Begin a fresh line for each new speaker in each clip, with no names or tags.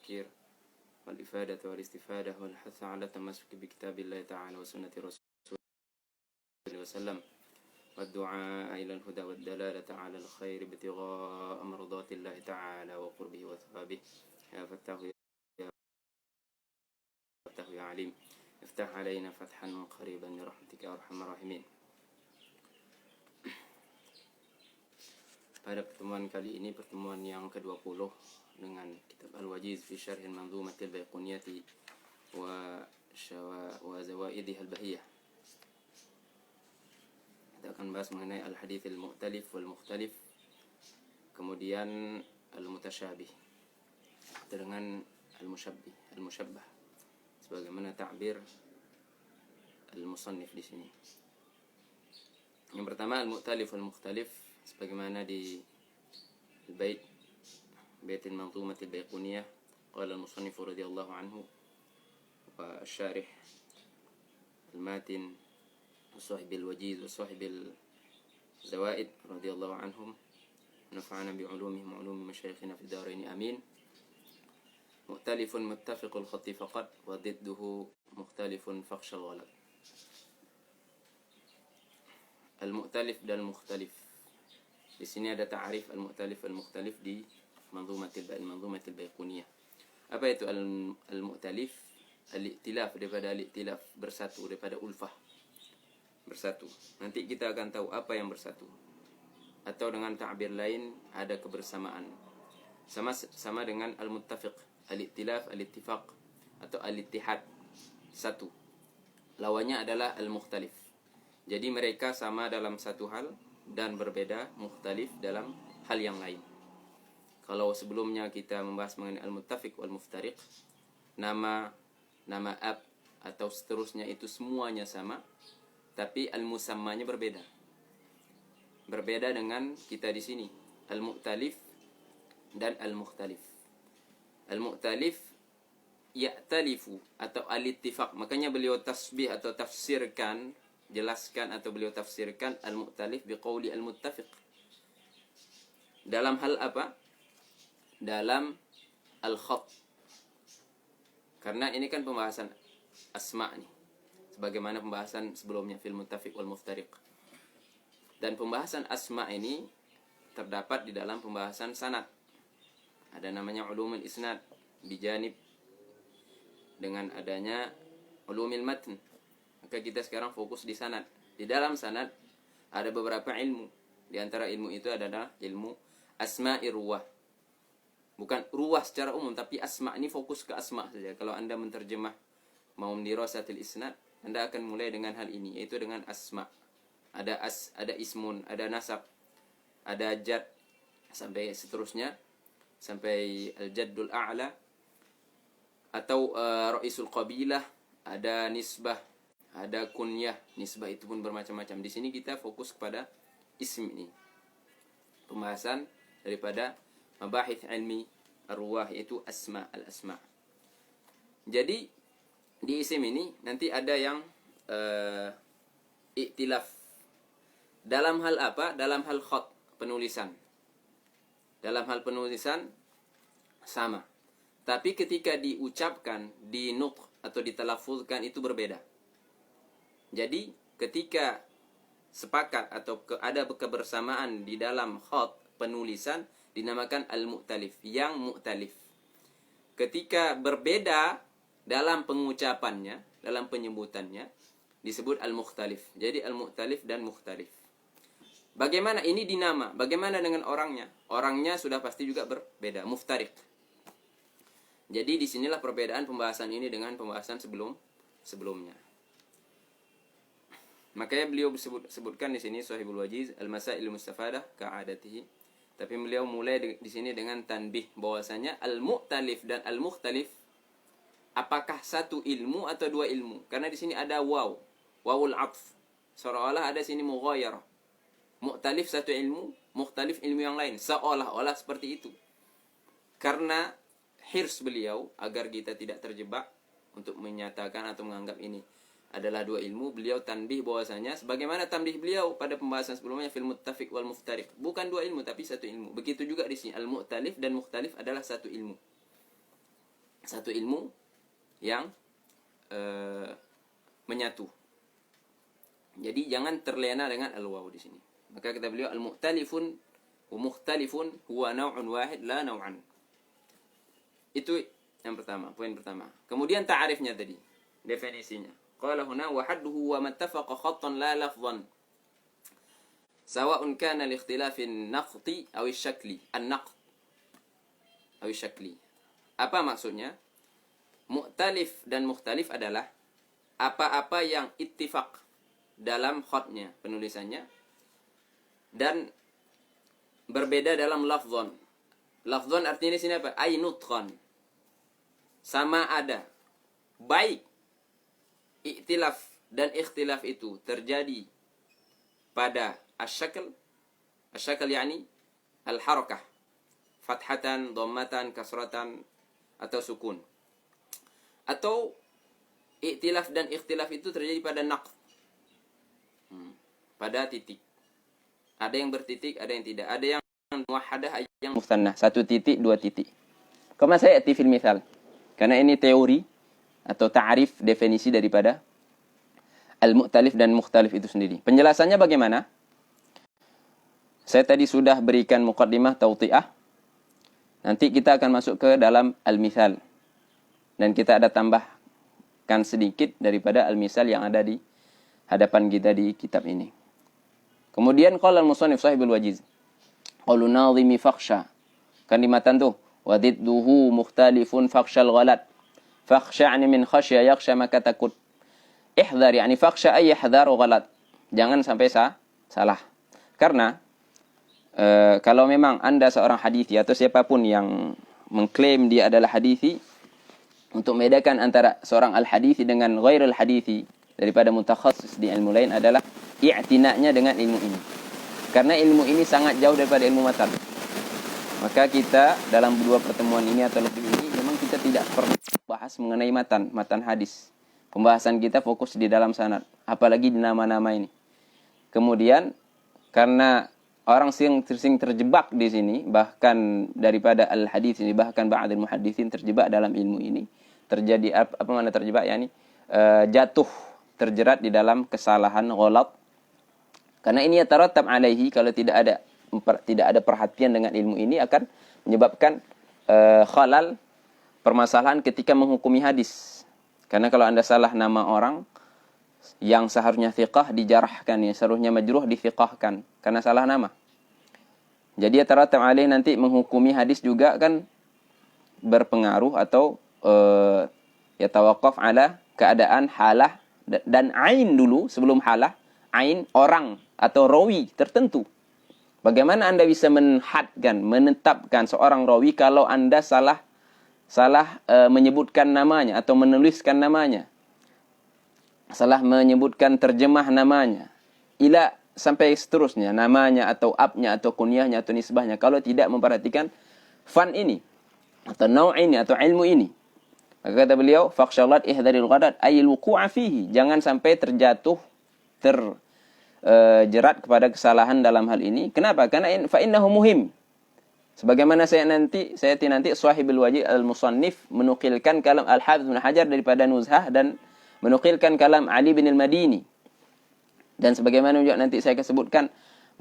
والتذكير والإفادة والاستفادة والحث على التمسك بكتاب الله تعالى وسنة رسوله وسلم والدعاء إلى الهدى والدلالة على الخير ابتغاء مرضات الله تعالى وقربه وثوابه. يا فتاح يا عليم افتح علينا فتحا قريبا برحمتك يا أرحم الراحمين. Pada pertemuan kali ini, pertemuan yang ke-20 dengan kitab Al-Wajiz fi Syarh Manzumatil Baiquniyati wa Zawaidih Al-Bahiyah. Kita akan bahas mengenai Al-Hadits Al-Mu'talif wal-Mukhtalif, kemudian Al-Mutasyabih dengan Al-Musyabbah, sebagaimana ta'bir Al-Musannif di sini. Yang pertama Al-Mu'talif wal-Mukhtalif, sebagaimana di Baitul Manzumatil Baiquniyah, qala al-musannif radhiyallahu anhu wa asy-syarih al-matin sahib al-wajiz wa sahib al-zawaid radhiyallahu anhum, nafa'ana bi ulumihim wa ulumi masyayikhina fi darain amin. Mu'talifun muttafiqul khatti faqat wa didduhu mukhtalifun fakhshal ghalat. Al-mu'talif dan mukhtalif. Di sini ada ta'arif al-mu'talif al-mukhtalif di Manzumatil Baiquniyah. Apa itu al-mu'talif? Al-i'tilaf, daripada al-i'tilaf, bersatu, daripada ulfah, bersatu. Nanti kita akan tahu apa yang bersatu. Atau dengan ta'bir lain, ada kebersamaan. Sama dengan al-muttafiq, al-i'tilaf, al-ittifaq, atau al-ittihad, satu. Lawannya adalah al-mukhtalif. Jadi mereka sama dalam satu hal dan berbeda, mukhtalif, dalam hal yang lain. Kalau sebelumnya kita membahas mengenai al-muttafiq wal-muftariq, nama ab atau seterusnya itu semuanya sama, tapi al-musammanya berbeda. Berbeda dengan kita di sini, al-mu'talif dan al-mukhtalif. Al-mu'talif ya'talifu atau al-ittifaq. Makanya beliau tasbih atau tafsirkan, jelaskan atau beliau tafsirkan al-mu'talif biqauli al-muttafiq. Dalam hal apa? Dalam al-khat. Karena ini kan pembahasan asma nih, sebagaimana pembahasan sebelumnya fil muttafiq wal muftariq. Dan pembahasan asma ini terdapat di dalam pembahasan sanad. Ada namanya ulumul isnad bijanib dengan adanya ulumil matn. Maka kita sekarang fokus di sanad. Di dalam sanad ada beberapa ilmu. Di antara ilmu itu adalah ilmu asma'i ruwah. Bukan ruwah secara umum, tapi asma ini fokus ke asma saja. Kalau Anda menterjemah mau dirasatil isnad, Anda akan mulai dengan hal ini, yaitu dengan asma. Ada ismun, ada nasab, ada jad, sampai seterusnya, sampai al-jaddul a'la, atau ra'isul qabilah, ada nisbah, ada kunyah. Nisbah itu pun bermacam-macam. Di sini kita fokus kepada ism ini. Pembahasan daripada mabahith ilmi ar-ruwah, yaitu al-asma. Jadi di isim ini nanti ada yang iktilaf. Dalam hal apa? Dalam hal khat, penulisan. Dalam hal penulisan sama. Tapi ketika diucapkan, di nutq atau ditalaffuzkan itu berbeda. Jadi ketika sepakat atau ada kebersamaan di dalam khat, penulisan, dinamakan al-mu'talif, yang mu'talif. Ketika berbeda dalam pengucapannya, dalam penyebutannya, disebut al-mukhtalif. Jadi al-mu'talif dan mukhtalif. Bagaimana ini dinama? Bagaimana dengan orangnya? Orangnya sudah pasti juga berbeda, muftariq. Jadi disinilah perbedaan pembahasan ini dengan pembahasan sebelumnya. Makanya beliau sebutkan di sini Sahibul Wajiz al-masail mustafadah ka'adatihi. Tapi beliau mulai di sini dengan tanbih bahwasanya al-mu'talif dan al-mukhtalif apakah satu ilmu atau dua ilmu? Karena di sini ada wawul atf. Seolah-olah ada sini mughayarah. Mu'talif satu ilmu, mukhtalif ilmu yang lain. Seolah-olah seperti itu. Karena hirs beliau agar kita tidak terjebak untuk menyatakan atau menganggap ini adalah dua ilmu, beliau tanbih bahwasanya sebagaimana tanbih beliau pada pembahasan sebelumnya fil muttafiq wal muftariq, bukan dua ilmu tapi satu ilmu. Begitu juga di sini al-mu'talif dan mukhtalif adalah satu ilmu. satu ilmu yang menyatu. Jadi jangan terlena dengan al-waw di sini. Maka kata beliau al-mu'talifun wa mukhtalifun huwa naw'un wahid la naw'an. Itu yang pertama, poin pertama. Kemudian ta'arifnya tadi, definisinya. Qala huna wa hadduhu wa mattafaqa khattan la lafdhan. Sawa'un kana li-ikhtilafi an-naqti aw asy-syakli. An-naqt aw asy-syakli. Apa maksudnya? Mu'talif dan mukhtalif adalah apa-apa yang ittifaq dalam khatnya, penulisannya, dan berbeda dalam lafzon. Lafzon artinya di sini apa? Ainutqan. Sama ada. Baik iktilaf dan ikhtilaf itu terjadi pada asyakl. Asyakl yani al-harakah. Fathatan, dhammatan, kasratan, atau sukun. Atau iktilaf dan ikhtilaf itu terjadi pada naqd. Pada titik. Ada yang bertitik, ada yang tidak. Ada yang muwahhadah, ada yang mufthannah. 1 titik, 2 titik. Kama sayati fil mithal. Karena ini teori atau ta'arif, definisi daripada al-mu'talif dan mukhtalif itu sendiri. Penjelasannya bagaimana? Saya tadi sudah berikan muqaddimah tawti'ah. Nanti kita akan masuk ke dalam al-mithal. Dan kita ada tambahkan sedikit daripada al-mithal yang ada di hadapan kita di kitab ini. Kemudian qala al-musannif sahibul wajiz. Qalu nadhimi fakhsha. Kan di matan tuh. Wa didduhu mukhtalifun fakhshal ghalat. Fakhsha min khasya yakhsha maka takut. Ihdhar yani fakhsha ay yahdharu ghalat. Jangan sampai salah. Karena kalau memang Anda seorang hadithi atau siapapun yang mengklaim dia adalah hadithi, untuk membedakan antara seorang al-hadithi dengan ghairul hadithi daripada mutakhassis di ilmu lain adalah i'tina'nya dengan ilmu ini. Karena ilmu ini sangat jauh daripada ilmu matan. Maka kita dalam 2 pertemuan ini atau lebih ini memang kita tidak pernah bahas mengenai matan hadis. Pembahasan kita fokus di dalam sanad, apalagi di nama-nama ini. Kemudian karena orang sering terjebak di sini, bahkan daripada al-hadis ini, bahkan ba'dul muhadditsin terjebak dalam ilmu ini. Terjadi apa makna terjebak yakni jatuh, terjerat di dalam kesalahan ghalat. Karena ini yatarattab alaihi, kalau tidak ada perhatian dengan ilmu ini akan menyebabkan khalal, permasalahan ketika menghukumi hadis. Karena kalau Anda salah nama orang yang seharusnya thiqah dijarahkan, yang seharusnya majruh dithiqahkan karena salah nama. Jadi yatarattab alaihi, nanti menghukumi hadis juga kan berpengaruh atau yatawaqqaf ala keadaan halah dan ain dulu sebelum halah, ain orang atau rawi tertentu. Bagaimana Anda bisa menetapkan seorang rawi kalau Anda salah menyebutkan namanya atau menuliskan namanya, salah menyebutkan terjemah namanya, ila sampai seterusnya, namanya atau abnya atau kunyahnya atau nisbahnya, kalau tidak memperhatikan fan ini atau naw' ini atau ilmu ini. Maka kata beliau, fakhshalat ihdharil ghadat ayil wuqu'a fihi. Jangan sampai terjatuh, terjerat kepada kesalahan dalam hal ini. Kenapa? Karena fa innahu muhim. Sebagaimana saya nanti Shahibul Wajiz al-Musannif menukilkan kalam Al-Hafidz Ibnu Hajar daripada Nuzhah dan menukilkan kalam Ali bin al-Madini. Dan sebagaimana juga nanti saya akan sebutkan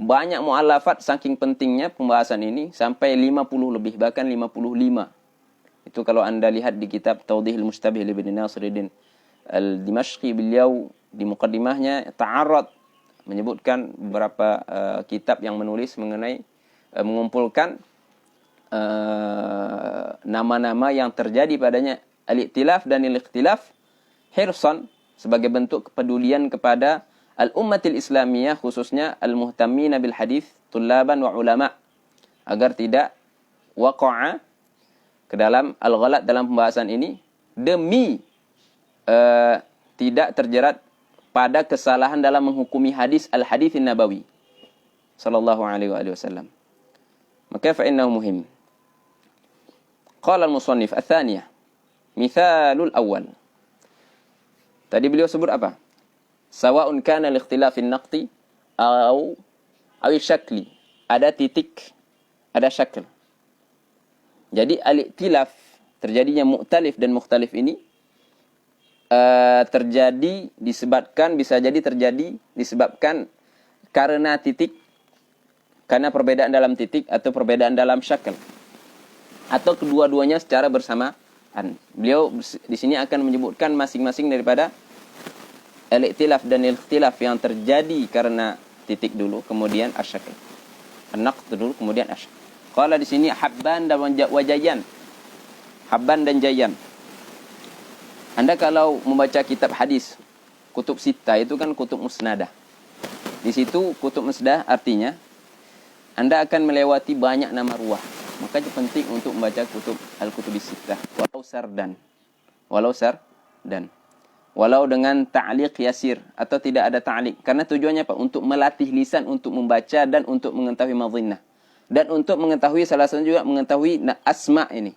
banyak mu'allafat saking pentingnya pembahasan ini sampai 50 lebih, bahkan 55. Itu kalau Anda lihat di kitab Tawdihul Mustabih li Ibnu Nasiruddin Al-Dimashqi, beliau di muqaddimahnya ta'arrad menyebutkan beberapa kitab yang menulis mengenai mengumpulkan nama-nama yang terjadi padanya al-iktilaf dan al-ikhtilaf hirsan sebagai bentuk kepedulian kepada al-ummatil islamiyah, khususnya al-muhtammina bil hadis tullaban wa ulama, agar tidak waqa'a ke dalam al-ghalat dalam pembahasan ini, demi tidak terjerat pada kesalahan dalam menghukumi hadis al-haditsin nabawi sallallahu alaihi wasallam. Maka fa innahu muhim. Qala al-musannif ats-tsaniyah, mithalul awwal. Tadi beliau sebut apa? Sawa'un kana al-ikhtilafin naqti aw syakli. Ada titik, ada syakl. Jadi al-iktilaf terjadinya mu'talif dan mukhtalif ini terjadi disebabkan karena titik, karena perbedaan dalam titik atau perbedaan dalam syakl, atau kedua-duanya secara bersamaan. Beliau di sini akan menyebutkan masing-masing daripada al-i'tilaf dan ikhtilaf yang terjadi karena titik dulu, kemudian asyakl. An-naqd dulu, kemudian asyakl. Qala di sini habban dan wajayan. Habban dan jayan. Anda kalau membaca kitab hadis, kutub sita itu kan kutub musnadah. Di situ kutub musnadah artinya Anda akan melewati banyak nama ruwah. Makanya penting untuk membaca kutub al-kutubis sita. Walau dengan ta'liq yasir atau tidak ada ta'liq. Karena tujuannya apa? Untuk melatih lisan untuk membaca dan untuk mengetahui madhinnah. Dan untuk mengetahui salah satu juga mengetahui asma ini.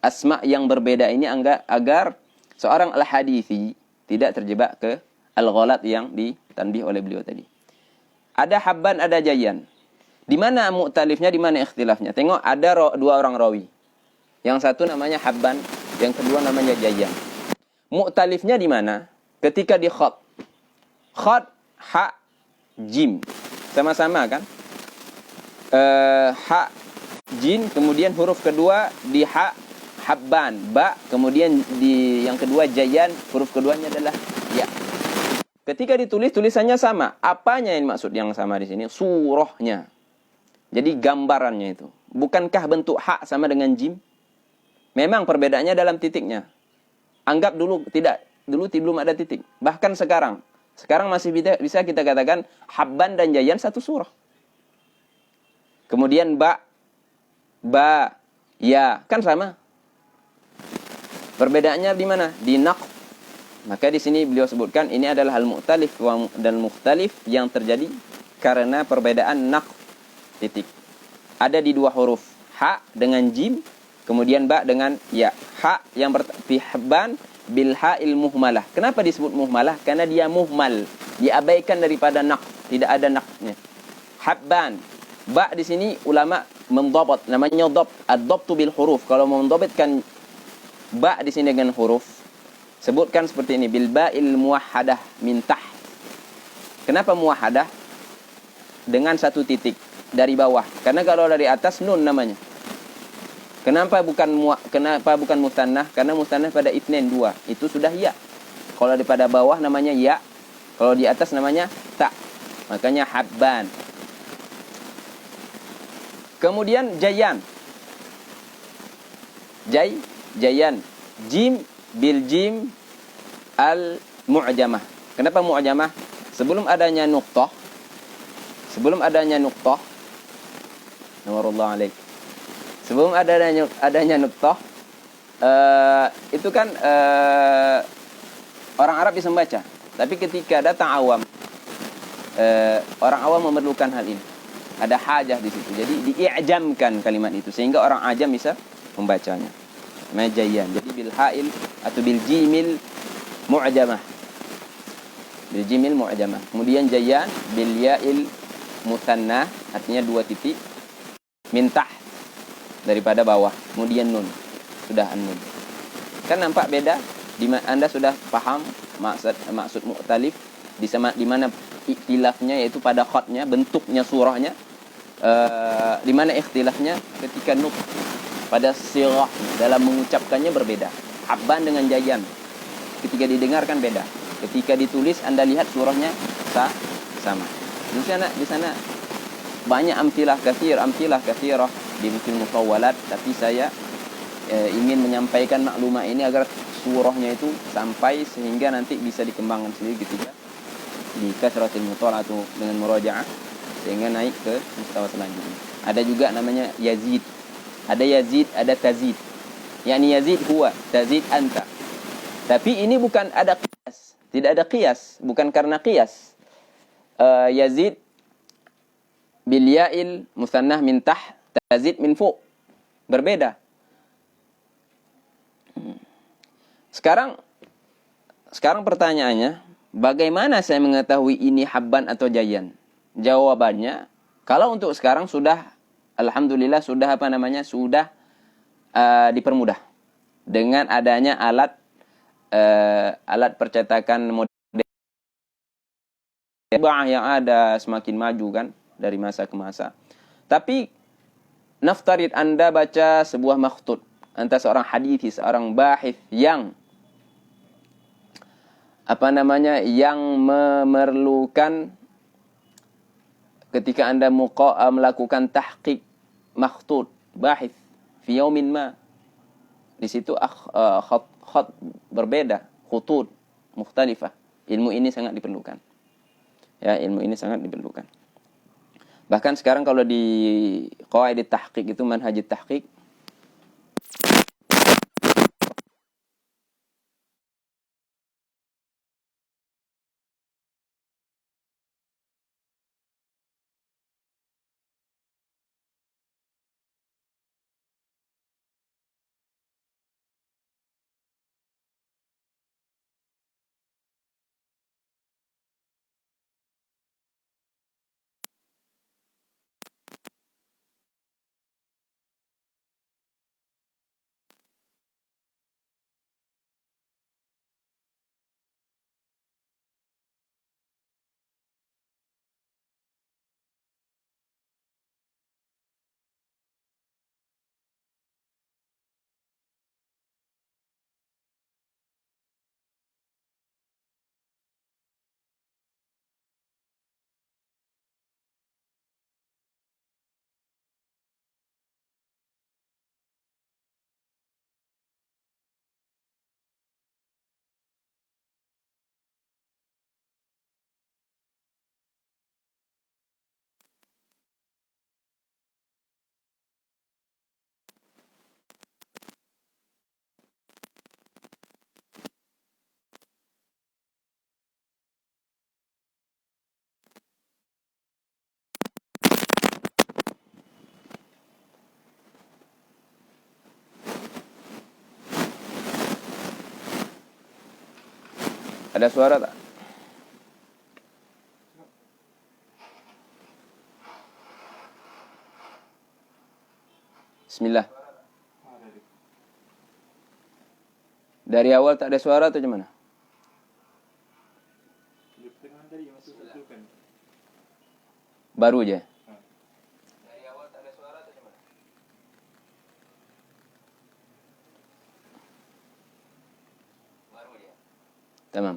Asma yang berbeda ini agar seorang al-hadithi tidak terjebak ke al-ghalat yang ditanbih oleh beliau tadi. Ada habban, ada jayan. Di mana mu'talifnya, di mana ikhtilafnya? Tengok ada dua orang rawi. Yang satu namanya habban, yang kedua namanya jayan. Mu'talifnya di mana? Ketika di khat. Khat, ha, jim. Sama-sama kan? Ha, jim, kemudian huruf kedua di ha, habban, ba, kemudian di yang kedua jayan, huruf keduanya adalah ya. Ketika ditulis tulisannya sama. Apanya yang maksud yang sama di sini? Surahnya. Jadi gambarannya itu. Bukankah bentuk ha sama dengan jim? Memang perbedaannya dalam titiknya. Anggap dulu belum ada titik. Bahkan sekarang masih bisa kita katakan habban dan jayan satu surah. Kemudian ba, ya, kan sama. Perbedaannya di mana? Di naqd. Maka di sini beliau sebutkan ini adalah al-mu'talif dan mukhtalif yang terjadi karena perbedaan naqd titik. Ada di dua huruf, ha dengan jim, kemudian ba dengan ya. Ha yang habban bil ha'il muhmalah. Kenapa disebut muhmalah? Karena dia muhmal, diabaikan daripada naqd, tidak ada naqdnya. Habban. Ba di sini ulama mendhabat, namanya dhabt, ad-dhabtu bil huruf. Kalau mau mendhabitkan ba di sini dengan huruf, sebutkan seperti ini, bil ba'il muwahhadah min taht. Kenapa muwahhadah? Dengan satu titik dari bawah. Karena kalau dari atas nun namanya. Kenapa bukan mustannah? Karena mustannah pada itsnain dua, itu sudah ya. Kalau daripada bawah namanya ya, kalau di atas namanya ta. Makanya habban. Kemudian jayan. Jayan. Jim bil jim al mu'jamah. Kenapa mu'jamah? Sebelum adanya nuqtah, nawarullah alaik. Sebelum adanya nuqtah, itu kan orang Arab bisa membaca. Tapi ketika datang awam, orang awam memerlukan hal ini. Ada hajah di situ. Jadi di'ijamkan kalimat itu sehingga orang ajam bisa membacanya. Majayan. Jadi bil ha'il atau bil jimil mu'jamah. Bil jimil mu'jamah. Kemudian jayan bil ya'il mutannah, artinya dua titik, min taht, daripada bawah. Kemudian nun. Sudah an-nun. Kan nampak beda? Anda sudah paham maksud mu'talif di mana ikhtilafnya, yaitu pada khatnya, bentuknya surahnya. Di mana ikhtilafnya? Ketika nuk, pada sirah, dalam mengucapkannya berbeda. Habban dengan jayan, ketika didengarkan beda. Ketika ditulis Anda lihat surahnya sama. Di sana banyak amtilah kathirah di buku mutawwalat, tapi saya ingin menyampaikan maklumah ini agar surahnya itu sampai sehingga nanti bisa dikembangkan sendiri ketika di kasratil mutawwalat atau dengan murajaah, sehingga naik ke mustawa selanjutnya. Ada juga namanya yazid. Ada yazid, ada tazid. Yani yazid huwa, tazid anta. Tapi ini bukan ada qiyas. Tidak ada qiyas, bukan karena qiyas. Yazid bil ya'il musannah min tah, tazid min fu. Berbeda. Sekarang pertanyaannya, bagaimana saya mengetahui ini habban atau jayan? Jawabannya, kalau untuk sekarang sudah, alhamdulillah sudah dipermudah. dengan adanya alat percetakan modern yang ada semakin maju kan dari masa ke masa. Tapi naftarid Anda baca sebuah makhtut, Anda seorang hadithi, seorang bahith yang yang memerlukan ketika Anda melakukan tahqiq makhtut bahith fi yaumin ma, di situ khat berbeda, khutut mukhtalifah. Ilmu ini sangat diperlukan. Ya, ilmu ini sangat diperlukan. Bahkan sekarang kalau di qawaid tahqiq itu manhaj tahqiq, ada suara tak? Bismillah. Dari awal tak ada suara atau gimana? Baru aja. Dari awal tak ada suara atau gimana? Baru aja. Tamam.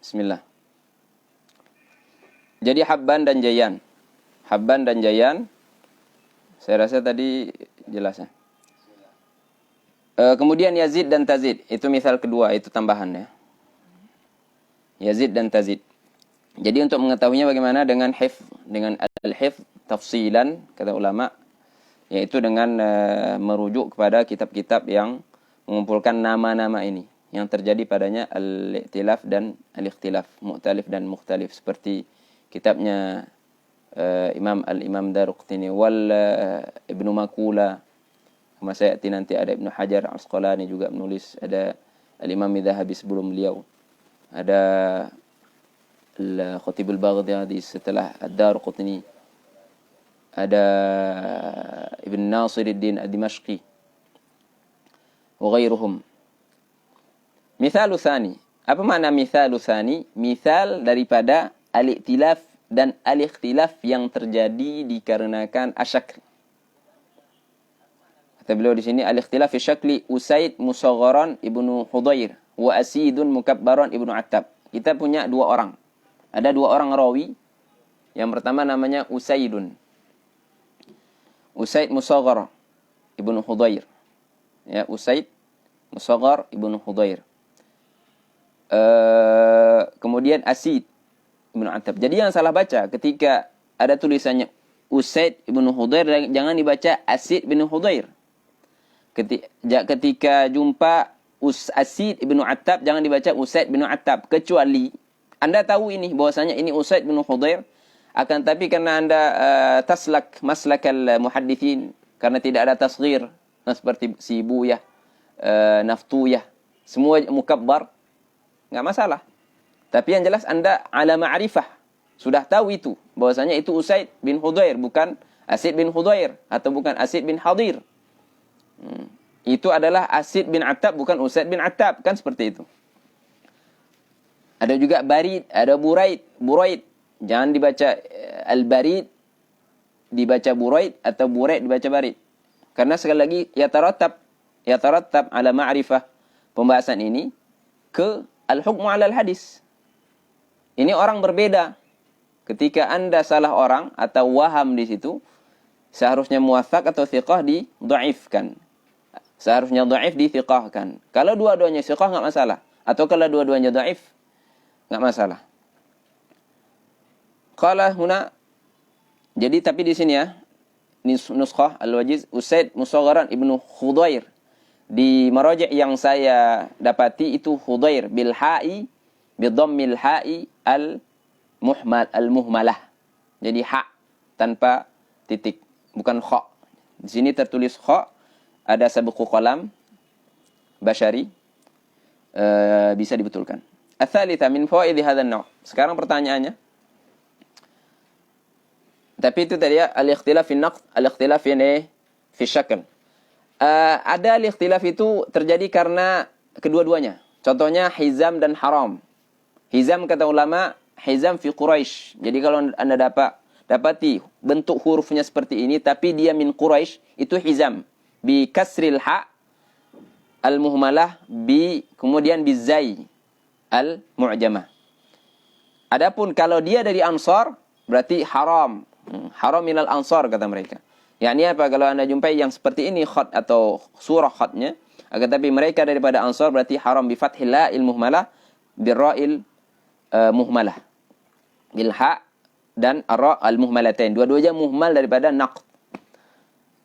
Bismillah. Jadi Habban dan Jayan. Habban dan Jayan, saya rasa tadi jelas ya. Kemudian Yazid dan Tazid, itu misal kedua, itu tambahan ya. Yazid dan Tazid. Jadi untuk mengetahuinya bagaimana dengan hifz, dengan al-hifz tafsilan kata ulama, yaitu dengan merujuk kepada kitab-kitab yang mengumpulkan nama-nama ini yang terjadi padanya al-i'tilaf dan al-ikhtilaf, mu'talif dan mukhtalif, seperti kitabnya Imam Daruqutni wal Ibnu Makula. Saya nanti ada Ibnu Hajar Asqalani juga menulis, ada Al-Imam Adz-Dzahabi sebelum beliau, ada Al-Khatib Al-Baghdadi setelah Ad-Daruqutni, ada Ibn Nasiruddin Ad-Dimashqi wa ghairuhum. Mithalu tsani. Apa makna mithalu tsani? Mithal daripada al-i'tilaf dan al-ikhtilaf yang terjadi dikarenakan asyakl. Kata beliau di sini, al-ikhtilaf fi syakli Usaid Musagharan Ibnu Hudhair wa Asidun Mukabbaran Ibnu Attab. Kita punya dua orang. Ada dua orang rawi. Yang pertama namanya Usaidun. Usaid Musaghar Ibnu Hudhair. Ya, Usaid Musaghar Ibnu Hudhair. Kemudian Asid Ibnu Attab. Jadi yang salah baca ketika ada tulisannya Usaid Ibnu Hudhair, jangan dibaca Asid bin Hudhair. Ketika jumpa Asid Ibnu Attab, jangan dibaca Usaid bin Attab, kecuali Anda tahu ini bahwasanya ini Usaid bin Hudhair, akan tapi karena Anda taslak maslakal muhadditsin, karena tidak ada tasghir seperti si Buyah, Naftuyah, semua mukabbar, enggak masalah. Tapi yang jelas Anda ala ma'rifah, sudah tahu itu bahwasanya itu Usaid bin Hudhair, bukan Asid bin Hudhair atau bukan Asid bin Hadir. itu adalah Asid bin Attab, bukan Usaid bin Attab, kan seperti itu. Ada juga Barid, ada Buraid. Jangan dibaca Al-Barid, dibaca Buraid, atau Buraid dibaca Barid. Karena sekali lagi yatarattab ala ma'rifah pembahasan ini ke al-hukmu ala al-hadis. Ini orang berbeda. Ketika Anda salah orang atau waham di situ, seharusnya muwathaq atau thiqah didhaifkan. Seharusnya dhaif dithiqahkan. Kalau dua-duanya thiqah enggak masalah, atau kalau dua-duanya dhaif enggak masalah. Qala huna, jadi tapi di sini ya, nuskhah Al-Wajiz Usaid Musagharan Ibnu Khudair. Di maraji' yang saya dapati itu Khudair bil ha'i bi dhammil ha'i al-muhmalah. Jadi ha tanpa titik, bukan kha. Di sini tertulis kha, ada sabqu qalam basyari, bisa dibetulkan. Ats-tsalitsa min fawaidi hadzal naw'. Sekarang pertanyaannya, tapi itu tadi ya, al-ikhtilaf fi naqd, al-ikhtilaf fi syakl. Ada al-ikhtilaf itu terjadi karena kedua-duanya. Contohnya Hizam dan Haram. Hizam kata ulama, Hizam fi Quraisy. Jadi kalau Anda dapati bentuk hurufnya seperti ini tapi dia min Quraisy, itu Hizam. Bi kasril ha al-muhmalah, kemudian bi zai al-mu'jamah. Adapun kalau dia dari Ansar, berarti Haram. Haram minal Ansar kata mereka. Yakni apa? Kalau Anda jumpai yang seperti ini khat atau surah khatnya, akan tapi mereka daripada Ansar, berarti Haram bi fathil la'il muhmalah bir ra'il muhmalah. Bil ha dan ar-ra al-muhmalatain. Dua-duanya muhmal daripada naqd.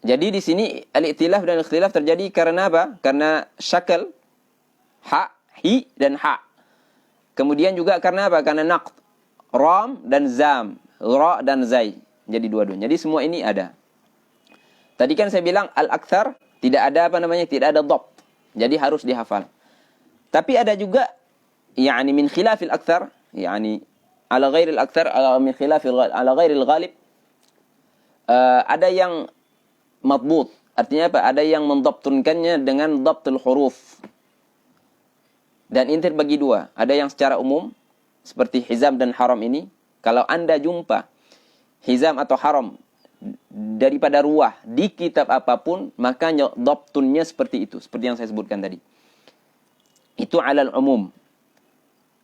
Jadi di sini al-i'tilaf dan ikhtilaf terjadi karena apa? Karena syakal ha, hi dan ha. Kemudian juga karena apa? Karena naqd, ram dan zam, ra dan zai. Jadi dua-duanya. Jadi semua ini ada. Tadi kan saya bilang al-aktsar tidak ada tidak ada dhabt. Jadi harus dihafal. Tapi ada juga yakni min khilafil aktsar, yakni ala ghairil aktsar, min khilafil ala ghairil ghalib. Ada yang matbut, artinya apa? Ada yang mendhabtunkannya dengan dhabtul huruf. Dan ini terbagi dua. Ada yang secara umum seperti Hizam dan Haram ini. Kalau Anda jumpa Hizam atau Haram daripada ruwah di kitab apapun, maka dhabtunnya seperti itu, seperti yang saya sebutkan tadi. Itu alal umum.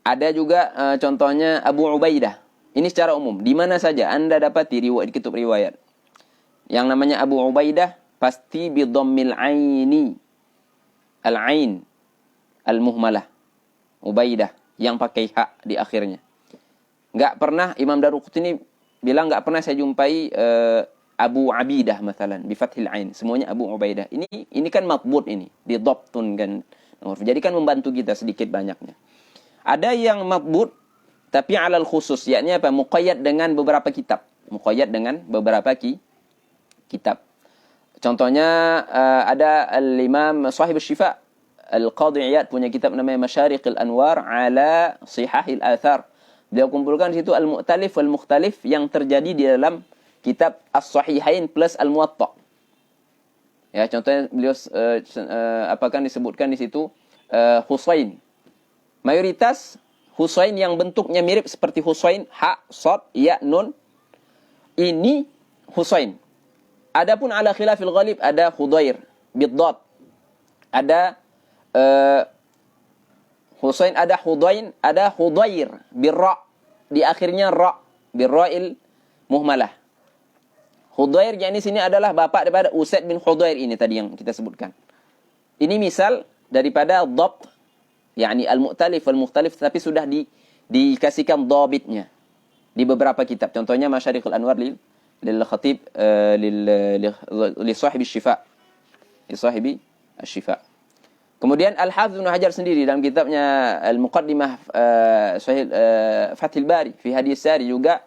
Ada juga contohnya Abu Ubaidah. Ini secara umum. Di mana saja Anda dapati riwayat di kitab riwayat yang namanya Abu Ubaidah, pasti bi dhammil aini, al-ain al-muhmalah. Ubaidah yang pakai hak di akhirnya. Enggak pernah Imam Daruqutni bilang enggak pernah saya jumpai Abu Abidah misalnya bi fathil ain. Semuanya Abu Ubaidah. Ini kan matbut ini, didhabtun kan. Jadi kan membantu kita sedikit banyaknya. Ada yang matbut tapi alal khusus, yakni apa? Muqayyad dengan beberapa kitab. Muqayyad dengan beberapa kitab. Contohnya ada al-Imam Sahib Syifa, Al-Qadhi Iyad punya kitab namanya Masyariqil Anwar ala Sihahil Athar. Beliau kumpulkan di situ al-mu'talif wal mukhtalif yang terjadi di dalam kitab As-Sahihain plus Al-Muwatta. Ya, contohnya beliau apakan disebutkan di situ Husain. Mayoritas Husain yang bentuknya mirip seperti Husain, ha, sad, ya, nun. Ini Husain. Adapun ala khilafil ghalib ada Khudair bid-dad. Ada Husain, ada Hudain, ada Khudair bir-ra. Di akhirnya ra, bir-ra'il muhmalah. Khudair yang di sini adalah bapak daripada Usaid bin Khudair ini tadi yang kita sebutkan. Ini misal daripada dhabt, yakni al-mu'talif wal mukhtalif, tapi sudah dikasihkan dhabitnya di beberapa kitab. Contohnya Masyariqul Anwar lil khatib li sahibi syifa. Li sahibi asy-syifa. Kemudian Al-Hafidz Ibnu Hajar sendiri dalam kitabnya Al-Muqaddimah Sahih Fathul Bari fi Hadis Sari juga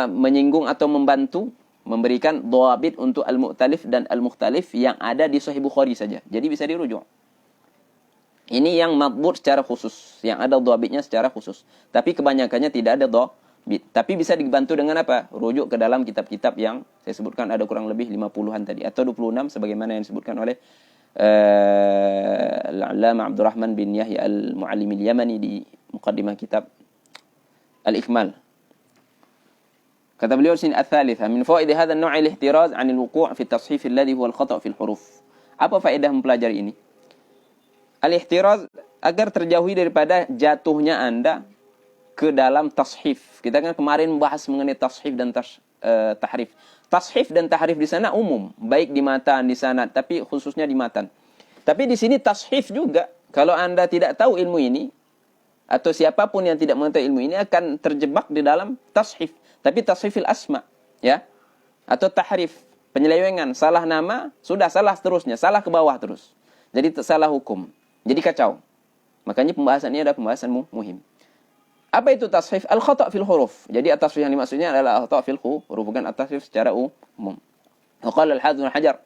menyinggung atau membantu memberikan dhabit untuk al-mu'talif dan al-mukhtalif yang ada di Sahih Bukhari saja. Jadi bisa dirujuk. Ini yang matbut secara khusus, yang ada dhabitnya secara khusus. Tapi kebanyakannya tidak ada dhabit. Tapi bisa dibantu dengan apa? Rujuk ke dalam kitab-kitab yang saya sebutkan, ada kurang lebih 50-an tadi atau 26 sebagaimana yang disebutkan oleh Al-Allama Abdurrahman bin Yahya Al-Muallim Al-Yamani di muqaddimah kitab Al-Ikmal. Kata beliau sini ats-tsalitsah min fawaid hadha an-naw' al-ihtiraz 'an al-wuqu' fi at-tashif alladhi huwa al-khata' fi al-huruf. Apa faedah mempelajari ini? Al-ihtiraz agar terjauhi daripada jatuhnya Anda ke dalam tashif. Kita kan kemarin membahas mengenai tashif dan tahrif. Tashif dan tahrif di sana umum, baik di matan, di sanad, tapi khususnya di matan. Tapi di sini tashif juga. Kalau Anda tidak tahu ilmu ini, atau siapapun yang tidak mengetahui ilmu ini akan terjebak di dalam tashif. Tapi tashifil asma, ya. Atau tahrif, penyelewengan, salah nama, sudah salah seterusnya, salah ke bawah terus. Jadi salah hukum. Jadi kacau. Makanya pembahasan ini adalah pembahasan muhim. Apa itu tashif? Al-khata' fil huruf. Jadi at-tashif yang dimaksudnya adalah al-khata' fil huruf, bukan at-tashif secara umum. Qala al-Hafidz Ibnu Hajar,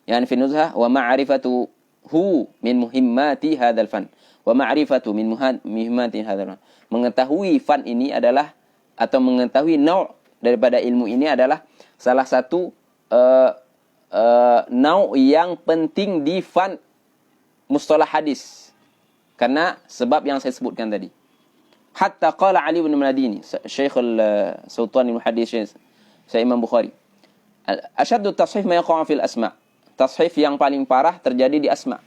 yani fi Nuzhah, wa ma'rifatuhu min muhimmati hadzal fan. Wa ma'rifatu min muhimmati hadzal fan. Mengetahui fan ini adalah, atau mengetahui naw' daripada ilmu ini adalah salah satu naw' yang penting di fan mustalah hadis. Karena sebab yang saya sebutkan tadi. Hatta qala Ali bin Madini, Syekh al-Sultan al-Muhaddits, Syekh Imam Bukhari. Asyaddu tashif ma yaqa'u fil asma'. Tashif yang paling parah terjadi di asma',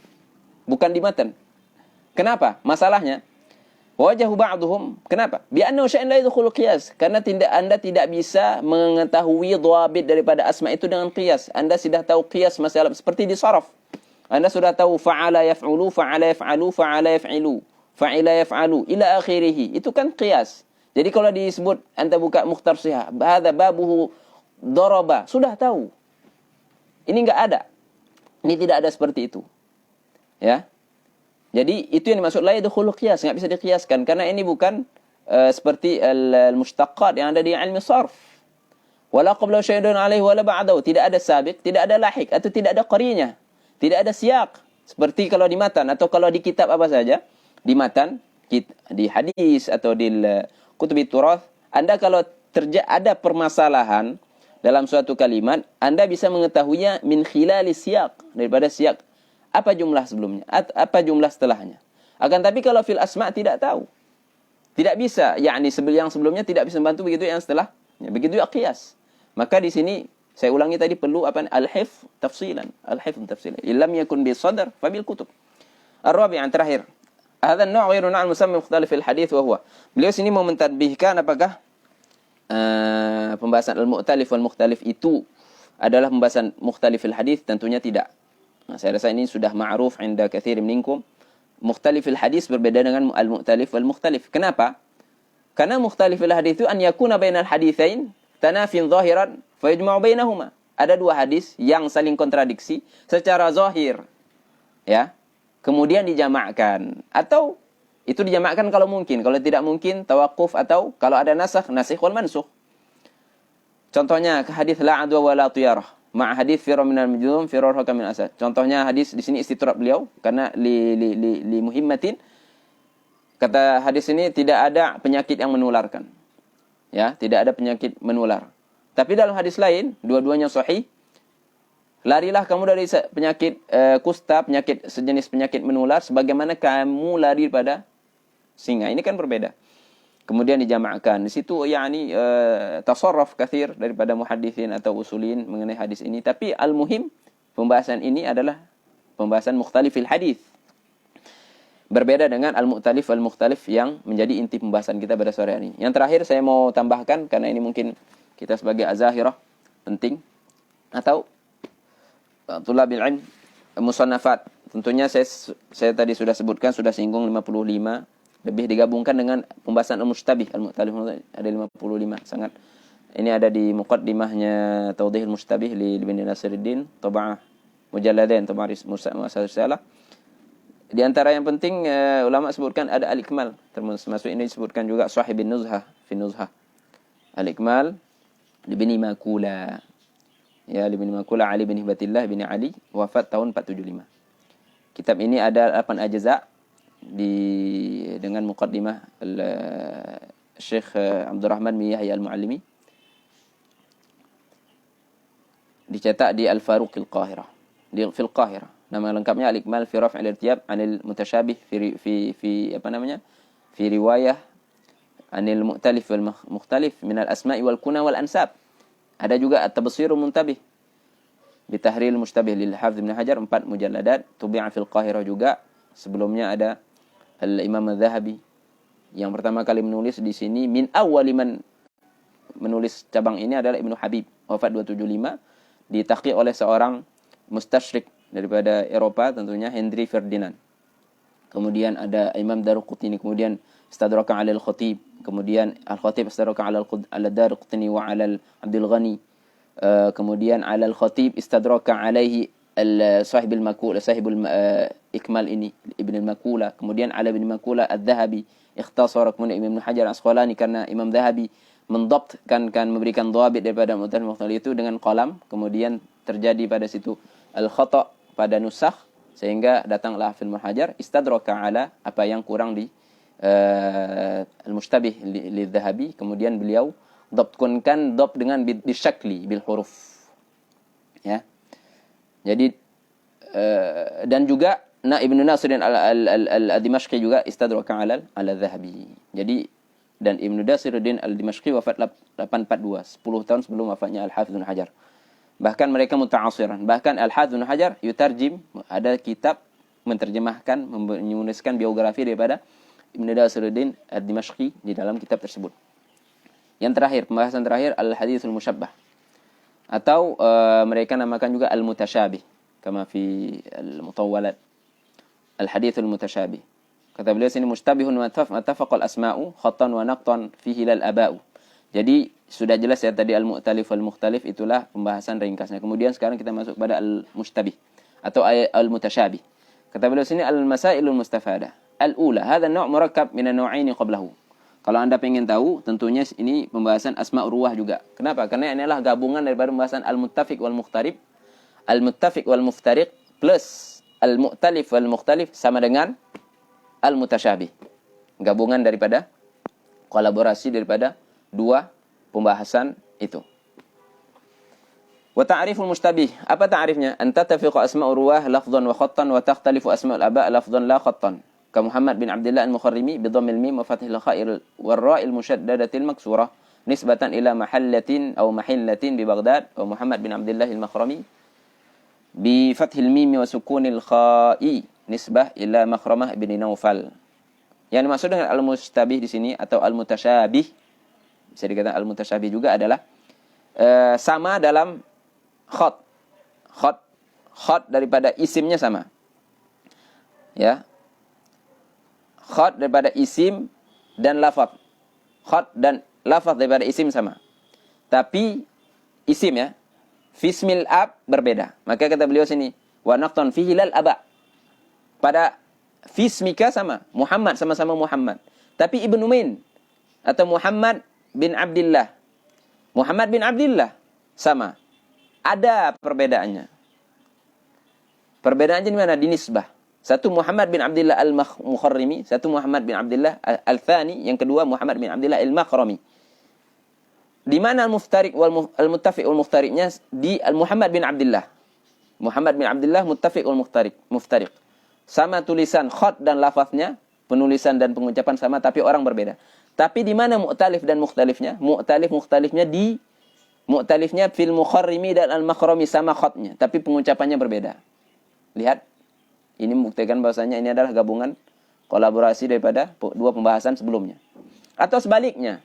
bukan di matan. Kenapa? Masalahnya wajahu ba'dhum. Kenapa? Bi annahu syai'un la yadkhulu qiyas. Karena Anda tidak bisa mengetahui dhabit daripada asma' itu dengan qiyas. Anda sudah tahu qiyas masalah seperti di sharaf. Anda sudah tahu fa'ala yaf'ulu, fa'ala yaf'alu, fa'ala yaf'ilu, fa'ila yaf'alu ila akhirih. Itu kan qiyas. Jadi kalau disebut Anda buka Mukhtar Shihah, hadza babuhu daraba, sudah tahu. Ini enggak ada. Ini tidak ada seperti itu. Ya. Jadi itu yang dimaksud la yadkhulu qiyas, enggak bisa diqiyaskan karena ini bukan seperti al-mushtaqqat yang ada di ilmu sharf. Wala qabla syai'un alaihi wala ba'dahu, tidak ada sabiq, tidak ada lahik, atau tidak ada qarinya, tidak ada siyak. Seperti kalau di matan atau kalau di kitab apa saja, di matan, di hadis atau di kutubit turath, Anda kalau ada permasalahan dalam suatu kalimat, Anda bisa mengetahuinya min khilali siyak, daripada siyak. Apa jumlah sebelumnya? Apa jumlah setelahnya? Akan tapi kalau fil asma' tidak tahu. Tidak bisa, yakni yang sebelumnya tidak bisa membantu, begitu yang setelahnya. Begitu ya qiyas. Maka di sini saya ulangi tadi perlu apa? Al-hifz tafsilan. Al-hifz tafsilan. Illam yakun bi sadr fa bil kutub. Ar-rabi' yang terakhir. Hadha an-naw' ghairu naw' musammi mukhtalif al-hadits wa huwa. Beliau sini mau mentadbihkan apakah pembahasan al-mu'talif wal mukhtalif itu adalah pembahasan mukhtalif al-hadits? Tentunya tidak. Nah, saya rasa ini sudah ma'ruf 'inda katsirin minkum. Mukhtalifil hadis berbeda dengan al-mu'talif wal mukhtalif. Kenapa? Karena mukhtalifil hadis itu an yakuna bainal haditsain tanafin zahiran fa yajma'u bainahuma. Ada dua hadis yang saling kontradiksi secara zahir. Ya. Kemudian dijamakkan, atau itu dijamakkan kalau mungkin, kalau tidak mungkin tawaquf, atau kalau ada nasikh wal mansukh. Contohnya hadis la adwa wa la tiyarah. Ma hadis firar minal majzum firar hakam min asad. Contohnya hadis di sini istitrab beliau karena li muhimmatin. Kata hadis ini tidak ada penyakit yang menularkan. Ya, tidak ada penyakit menular. Tapi dalam hadis lain, dua-duanya sahih. Larilah kamu dari penyakit kusta, sejenis penyakit menular sebagaimana kamu lari pada singa. Ini kan berbeda. Kemudian dijamakkan. Di situ yakni tasarruf katsir daripada muhadditsin atau usulin mengenai hadis ini. Tapi al-muhim pembahasan ini adalah pembahasan mukhtalifil hadis. Berbeda dengan al-mu'talif wal-mukhtalif yang menjadi inti pembahasan kita pada sore hari ini. Yang terakhir saya mau tambahkan karena ini mungkin kita sebagai azahirah penting, atau thulabil ilm, musannafat. Tentunya saya tadi sudah sebutkan, sudah singgung 55. Lebih digabungkan dengan pembahasan al-mustabih, al-mu'talif ada 55 sangat. Ini ada di muqaddimahnya Tawdihul Mustabih li Ibnu Nasiruddin, tab'ah mujalladain, tab'ah Mu'asasah Risalah. Di antara yang penting ulama sebutkan ada al-ikmal, termasuk ini disebutkan juga Shahibin Nuzhah fi Nuzhah. Al-ikmal Ibnu Makula. Ya, Ibnu Makula Ali bin Hibatillah bin Ali, wafat tahun 475. Kitab ini ada 8 ajza dengan muqaddimah Syekh Abdurrahman bin Yahya Al-Muallimi, dicetak di Al-Faruq Al-Qahirah, di Qahirah. Nama lengkapnya Al-Ikmal fi Raf'il Irtiyab 'anil Mutasyabih fi apa namanya? Fi riwayah 'anil Mu'talif wal Mukhtalif min al-asma'i wal kuna wal ansab. Ada juga At-Tabsirul Muntabih bi Tahril Mustabih lil Hafidz Ibnu Hajar 4 mujalladat, tubi'a fil Qahirah juga. Sebelumnya ada Al-Imam Az-Zahabi yang pertama kali menulis di sini, min awwali man menulis cabang ini adalah Ibnu Habib, wafat 275, ditahqiq oleh seorang mustasyrik daripada Eropa tentunya, Henry Ferdinand. Kemudian ada Imam Daruqutni, kemudian Istadraka 'ala al-Khatib, kemudian Al-Khatib istadraka 'ala Daruqutni wa 'ala Abdul Ghani, kemudian 'ala al-Khatib istadraka 'alaihi sahibul Makula, sahibul Ikmal ini Ibn al-Makula, kemudian 'ala Ibn Makula Adz-Dzahabi ikhtasara, kemudian Ibn Hajar Asqalani, karena Imam Dzahabi mendabt kan memberikan dhabit daripada mu'talif itu dengan qalam, kemudian terjadi pada situ al-khata' pada nusakh, sehingga datanglah Ibnu Hajar istadraka 'ala apa yang kurang di al-Mustabih lidz-Dzahabi, kemudian beliau dhabtkunkan dhabt dengan bisyakli bil huruf, ya. Jadi dan juga Ibnu Nasirin al-Dimashqi juga istadraka 'ala al-Dzahabi. Jadi dan Ibnu Nasiruddin al-Dimashqi wafat 842, 10 tahun sebelum wafatnya Al-Hafidz Ibnu Hajar. Bahkan mereka muta'asiran. Bahkan Al-Hafidz Ibnu Hajar yutarjim, ada kitab menerjemahkan, menuliskan biografi daripada Ibnu Nasiruddin al-Dimashqi di dalam kitab tersebut. Yang terakhir, pembahasan terakhir, al-haditsul musyabbah. Atau mereka namakan juga al-mutasyabih, kama fi al-mutawwalat. Al-haditsul mutasyabih. Kata beliau sini, mustabihun matafaqal asma'u khattan wa naqtan fihi lal aba'u. Jadi sudah jelas ya tadi al-mu'talif wal mukhtalif, itulah pembahasan ringkasnya. Kemudian sekarang kita masuk pada al-mustabih atau al-mutasyabih. Kata beliau sini, al-masailul mustafadah. Al-ula, hadha an-naw' murakkab min an-naw'aini qablahu. Kalau Anda ingin tahu, tentunya ini pembahasan asma' ruwah juga. Kenapa? Karena ini adalah gabungan daripada pembahasan al-muttafiq wal mukhtarib, al-muttafiq wal muftariq plus al-mu'talif wal mukhtalif sama dengan al-mutasyabih. Gabungan daripada, kolaborasi daripada dua pembahasan itu. Wa ta'riful mustabih. Apa ta'rifnya? An tattafiqu asma'ur ruwah lafdhan wa khattan wa takhtalifu asma'ul aba' lafdhan la khattan. Ka Muhammad bin Abdullah al-Mukharrimi bi dhammil mim wa fathil khair wal ra'il mushaddadatil maksurah nisbatan ila mahallatin aw mahillatin bi Baghdad, wa Muhammad bin Abdullah al-Makhrami bi fathil mim wa sukunil kha'i nisbah ila Makhramah bin Naufal. Yang dimaksud dengan al-mustabih di sini atau al-mutasyabih, bisa dikatakan al-mutasyabih juga adalah sama dalam khat daripada isimnya sama. Ya. Khat daripada isim dan lafaz. Khat dan lafaz daripada isim sama. Tapi isim ya, fismil ab berbeda. Maka kata beliau sini, wa naqtan fihi lal aba. Pada fismika sama, Muhammad sama-sama Muhammad. Tapi Ibnu Min atau Muhammad bin Abdullah. Muhammad bin Abdullah sama. Ada perbedaannya. Perbedaannya di mana? Di nisbah. Satu Muhammad bin Abdullah al-Mukharrimi, satu Muhammad bin Abdullah al-Thani, yang kedua Muhammad bin Abdullah al-Makhrami. Di mana al-muftariq wal al-muttafiq wal muftariqnya? Di al-Muhammad bin Abdullah. Muhammad bin Abdullah muttafiq wal muftariq. Sama tulisan khat dan lafaznya, penulisan dan pengucapan sama, tapi orang berbeda. Tapi di mana mu'talif dan mukhtalifnya? Mukhtalifnya di mu'talifnya fil Mukharrimi dan al-Makhrami sama khatnya, tapi pengucapannya berbeda. Lihat, ini membuktikan bahwasanya ini adalah gabungan kolaborasi daripada dua pembahasan sebelumnya. Atau sebaliknya,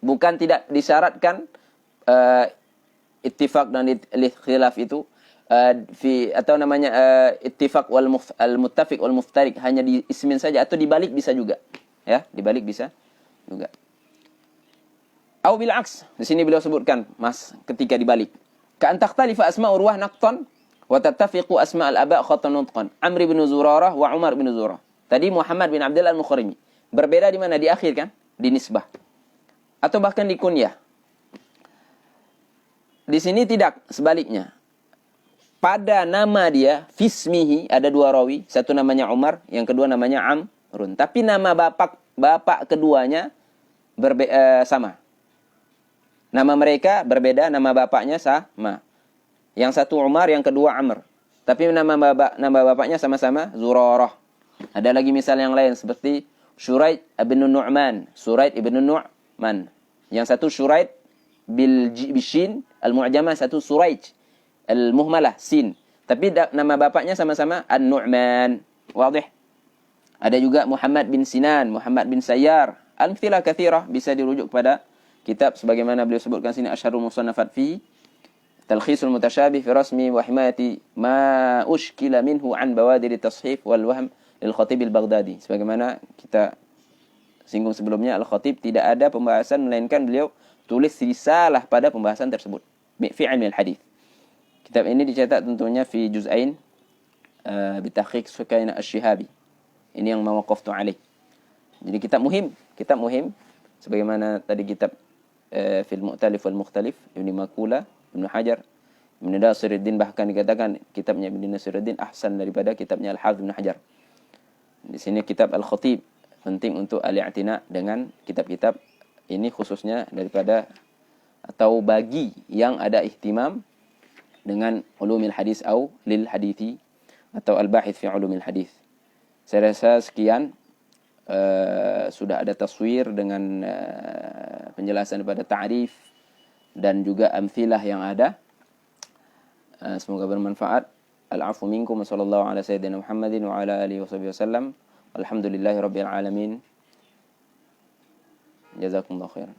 bukan tidak disyaratkan ittifaq dan khilaf itu atau namanya ittifaq wal al-muttafiq wal muftariq hanya di ismin saja, atau dibalik bisa juga, ya, dibalik bisa juga. Au bil aks, di sini beliau sebutkan ketika dibalik, ka an takhtalifa asma'ur ruwah naqtan wa tattafiqu asma' al-aba' khatan nutqan, Amr bin Zurarah wa Umar bin Zurarah. Tadi Muhammad bin Abdullah al-Mukharrimi berbeda di mana? Di akhir kan, di nisbah atau bahkan di kunyah. Di sini tidak, sebaliknya. Pada nama dia, fismihi, ada dua rawi. Satu namanya Umar, yang kedua namanya Amrun. Tapi nama bapak keduanya sama. Nama mereka berbeda, nama bapaknya sama. Yang satu Umar, yang kedua Amr. tapi nama bapaknya sama-sama Zurarah. Ada lagi misal yang lain seperti Shuraid ibn Nu'man, Shuraid ibn Nu'man. Yang satu Shuraid bishin al-mu'jamah, satu Shuraid al-muhmalah sin. Tapi nama bapaknya sama-sama An-Nu'man. Wadih? Ada juga Muhammad bin Sinan, Muhammad bin Sayyar. Al-amthilah katsirah, bisa dirujuk kepada kitab sebagaimana beliau sebutkan sini Asyharul Musannafat fi Talkhisul Mutasyabih fi Rasmi wa Himayati ma ushkila minhu an bawadir at-tashif wal wahm lil Khatib al-Baghdadi. Sebagaimana kita singgung sebelumnya, Al-Khatib tidak ada pembahasan melainkan beliau tulis risalah pada pembahasan tersebut fi ilmi al-hadis. Kitab ini dicetak tentunya fi juz'ain bi tahqiq Sukaina Asy-Syihabi. Ini yang mawaqaftu alaih. Jadi kitab muhim sebagaimana tadi kitab fil Mu'talif wal Mukhtalif Ibnu Makula, Ibnu Hajar, Ibnu Nasiruddin, bahkan dikatakan kitabnya Ibnu Nasiruddin ahsan daripada kitabnya Al-Hafidz Ibnu Hajar. Di sini kitab Al-Khatib penting untuk al-i'tina dengan kitab-kitab ini, khususnya daripada atau bagi yang ada ihtimam dengan ulumil hadis atau lil hadithi atau al-bahith fi ulumil hadis. Saya rasa sekian. Sudah ada taswir dengan penjelasan pada ta'rif dan juga amthilah yang ada. Semoga bermanfaat. Al-'afwu minkum wa sallallahu ala sayyidina Muhammadin wa ala alihi wasallam. Alhamdulillahirabbil alamin. Jazakumullahu khairan.